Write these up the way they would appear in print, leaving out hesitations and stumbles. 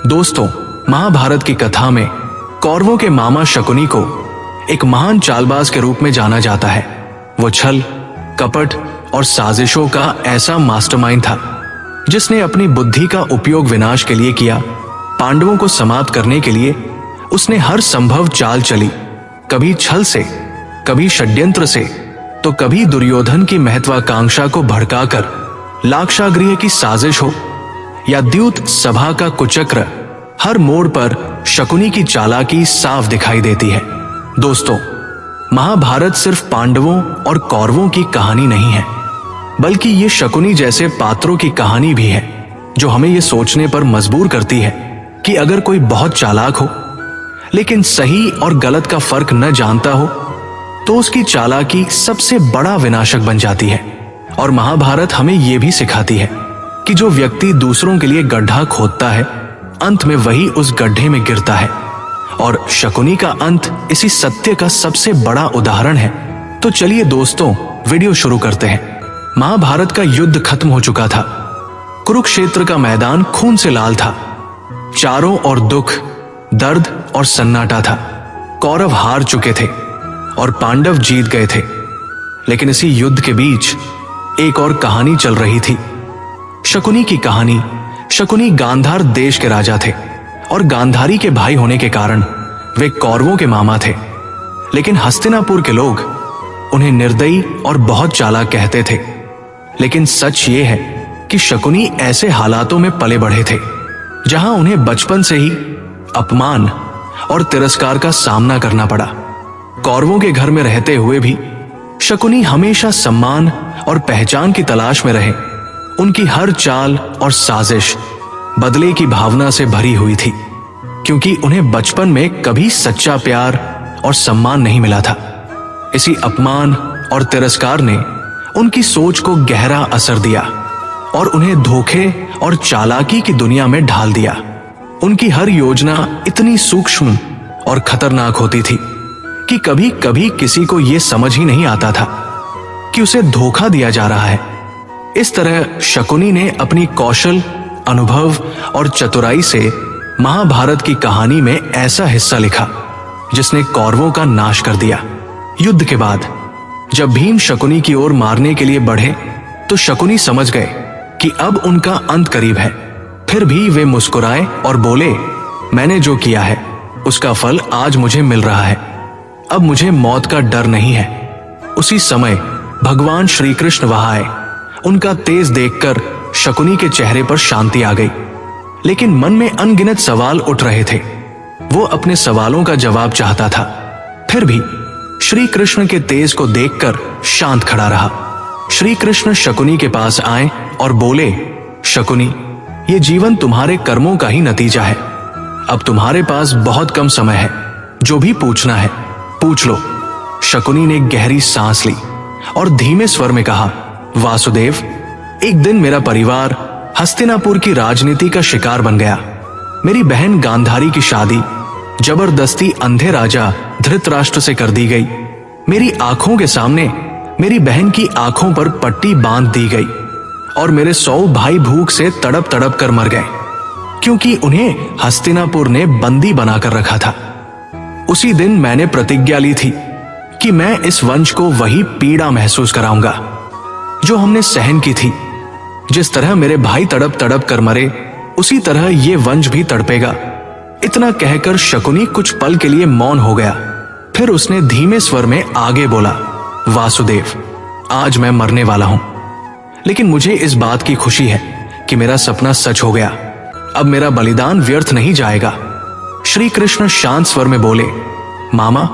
दोस्तों, महाभारत की कथा में कौरवों के मामा शकुनी को एक महान चालबाज के रूप में जाना जाता है। वो छल, कपट और साजिशों का ऐसा मास्टरमाइंड था जिसने अपनी बुद्धि का उपयोग विनाश के लिए किया। पांडवों को समाप्त करने के लिए उसने हर संभव चाल चली, कभी छल से, कभी षड्यंत्र से, तो कभी दुर्योधन की महत्वाकांक्षा को भड़काकर लाक्षागृह की साजिश हो या द्यूत सभा का कुचक्र, हर मोड़ पर शकुनी की चालाकी साफ दिखाई देती है। दोस्तों, महाभारत सिर्फ पांडवों और कौरवों की कहानी नहीं है, बल्कि ये शकुनी जैसे पात्रों की कहानी भी है, जो हमें ये सोचने पर मजबूर करती है कि अगर कोई बहुत चालाक हो लेकिन सही और गलत का फर्क न जानता हो तो उसकी चालाकी सबसे बड़ा विनाशक बन जाती है। और महाभारत हमें यह भी सिखाती है कि जो व्यक्ति दूसरों के लिए गड्ढा खोदता है, अंत में वही उस गड्ढे में गिरता है। और शकुनी का अंत इसी सत्य का सबसे बड़ा उदाहरण है। तो चलिए दोस्तों, वीडियो शुरू करते हैं। महाभारत का युद्ध खत्म हो चुका था। कुरुक्षेत्र का मैदान खून से लाल था। चारों ओर दुख, दर्द और सन्नाटा था। कौरव हार चुके थे और पांडव जीत गए थे। लेकिन इसी युद्ध के बीच एक और कहानी चल रही थी। शकुनी की कहानी। शकुनी गांधार देश के राजा थे और गांधारी के भाई होने के कारण वे कौरवों के मामा थे। लेकिन हस्तिनापुर के लोग उन्हें निर्दयी और बहुत चालाक कहते थे। लेकिन सच ये है कि शकुनी ऐसे हालातों में पले बढ़े थे जहां उन्हें बचपन से ही अपमान और तिरस्कार का सामना करना पड़ा। कौरवों के घर में रहते हुए भी शकुनी हमेशा सम्मान और पहचान की तलाश में रहे। उनकी हर चाल और साजिश बदले की भावना से भरी हुई थी, क्योंकि उन्हें बचपन में कभी सच्चा प्यार और सम्मान नहीं मिला था। इसी अपमान और तिरस्कार ने उनकी सोच को गहरा असर दिया और उन्हें धोखे और चालाकी की दुनिया में ढाल दिया। उनकी हर योजना इतनी सूक्ष्म और खतरनाक होती थी कि कभी कभी किसी को यह समझ ही नहीं आता था कि उसे धोखा दिया जा रहा है। इस तरह शकुनी ने अपनी कौशल, अनुभव और चतुराई से महाभारत की कहानी में ऐसा हिस्सा लिखा जिसने कौरवों का नाश कर दिया। युद्ध के बाद जब भीम शकुनी की ओर मारने के लिए बढ़े तो शकुनी समझ गए कि अब उनका अंत करीब है। फिर भी वे मुस्कुराए और बोले, मैंने जो किया है उसका फल आज मुझे मिल रहा है। अब मुझे मौत का डर नहीं है। उसी समय भगवान श्री कृष्ण वहां आए। उनका तेज देखकर शकुनी के चेहरे पर शांति आ गई, लेकिन मन में अनगिनत सवाल उठ रहे थे। वो अपने सवालों का जवाब चाहता था। फिर भी श्री कृष्ण के तेज को देखकर शांत खड़ा रहा। श्री कृष्ण शकुनी के पास आए और बोले, शकुनी, ये जीवन तुम्हारे कर्मों का ही नतीजा है। अब तुम्हारे पास बहुत कम समय है। जो भी पूछना है पूछ लो। शकुनी ने गहरी सांस ली और धीमे स्वर में कहा, वासुदेव, एक दिन मेरा परिवार हस्तिनापुर की राजनीति का शिकार बन गया। मेरी बहन गांधारी की शादी जबरदस्ती अंधे राजा धृतराष्ट्र से कर दी गई। मेरी आंखों के सामने मेरी बहन की आंखों पर पट्टी बांध दी गई और मेरे 100 भाई भूख से तड़प तड़प कर मर गए, क्योंकि उन्हें हस्तिनापुर ने बंदी बनाकर रखा था। उसी दिन मैंने प्रतिज्ञा ली थी कि मैं इस वंश को वही पीड़ा महसूस कराऊंगा जो हमने सहन की थी। जिस तरह मेरे भाई तड़प तड़प कर मरे, उसी तरह ये वंश भी तड़पेगा। इतना कहकर शकुनी कुछ पल के लिए मौन हो गया। फिर उसने धीमे स्वर में आगे बोला, वासुदेव, आज मैं मरने वाला हूं, लेकिन मुझे इस बात की खुशी है कि मेरा सपना सच हो गया। अब मेरा बलिदान व्यर्थ नहीं जाएगा। श्री कृष्ण शांत स्वर में बोले, मामा,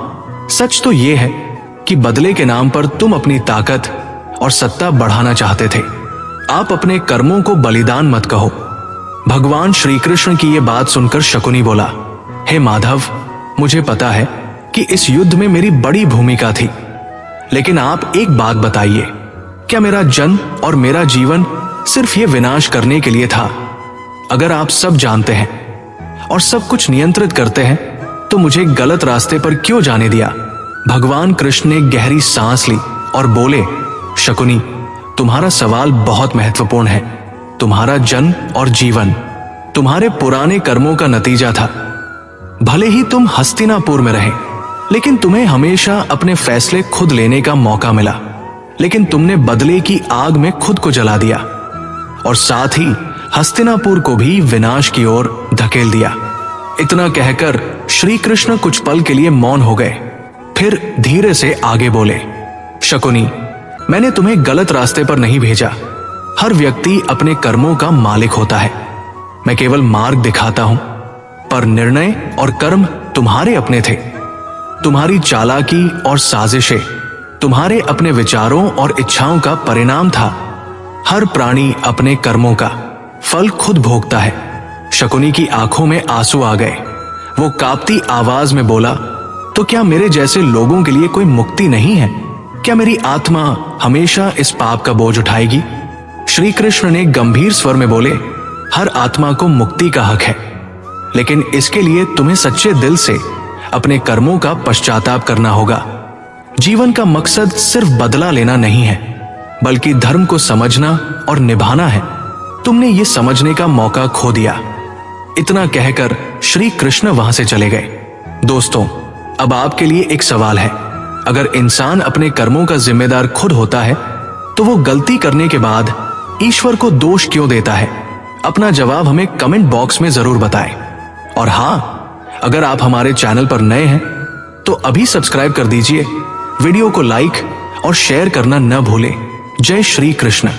सच तो यह है कि बदले के नाम पर तुम अपनी ताकत और सत्ता बढ़ाना चाहते थे। आप अपने कर्मों को बलिदान मत कहो। भगवान श्री कृष्ण की यह बात सुनकर शकुनी बोला, हे माधव, मुझे पता है कि इस युद्ध में मेरी बड़ी भूमिका थी, लेकिन आप एक बात बताइए, क्या मेरा जन्म और मेरा जीवन सिर्फ ये विनाश करने के लिए था? अगर आप सब जानते हैं और सब कुछ नियंत्रित करते हैं तो मुझे गलत रास्ते पर क्यों जाने दिया? भगवान कृष्ण ने गहरी सांस ली और बोले, शकुनी, तुम्हारा सवाल बहुत महत्वपूर्ण है। तुम्हारा जन्म और जीवन तुम्हारे पुराने कर्मों का नतीजा था। भले ही तुम हस्तिनापुर में रहे, लेकिन तुम्हें हमेशा अपने फैसले खुद लेने का मौका मिला, लेकिन तुमने बदले की आग में खुद को जला दिया और साथ ही हस्तिनापुर को भी विनाश की ओर धकेल दिया। इतना कहकर श्री कृष्ण कुछ पल के लिए मौन हो गए, फिर धीरे से आगे बोले, शकुनी, मैंने तुम्हें गलत रास्ते पर नहीं भेजा। हर व्यक्ति अपने कर्मों का मालिक होता है। मैं केवल मार्ग दिखाता हूं, पर निर्णय और कर्म तुम्हारे अपने थे। तुम्हारी चालाकी और साजिशें तुम्हारे अपने विचारों और इच्छाओं का परिणाम था। हर प्राणी अपने कर्मों का फल खुद भोगता है। शकुनी की आंखों में आंसू आ गए। वो कांपती आवाज में बोला, तो क्या मेरे जैसे लोगों के लिए कोई मुक्ति नहीं है? क्या मेरी आत्मा हमेशा इस पाप का बोझ उठाएगी? श्री कृष्ण ने गंभीर स्वर में बोले, हर आत्मा को मुक्ति का हक है, लेकिन इसके लिए तुम्हें सच्चे दिल से अपने कर्मों का पश्चाताप करना होगा। जीवन का मकसद सिर्फ बदला लेना नहीं है, बल्कि धर्म को समझना और निभाना है। तुमने ये समझने का मौका खो दिया। इतना कहकर श्री कृष्ण वहां से चले गए। दोस्तों, अब आपके लिए एक सवाल है। अगर इंसान अपने कर्मों का जिम्मेदार खुद होता है, तो वो गलती करने के बाद ईश्वर को दोष क्यों देता है? अपना जवाब हमें कमेंट बॉक्स में जरूर बताएं। और हां, अगर आप हमारे चैनल पर नए हैं तो अभी सब्सक्राइब कर दीजिए। वीडियो को लाइक और शेयर करना न भूलें। जय श्री कृष्ण।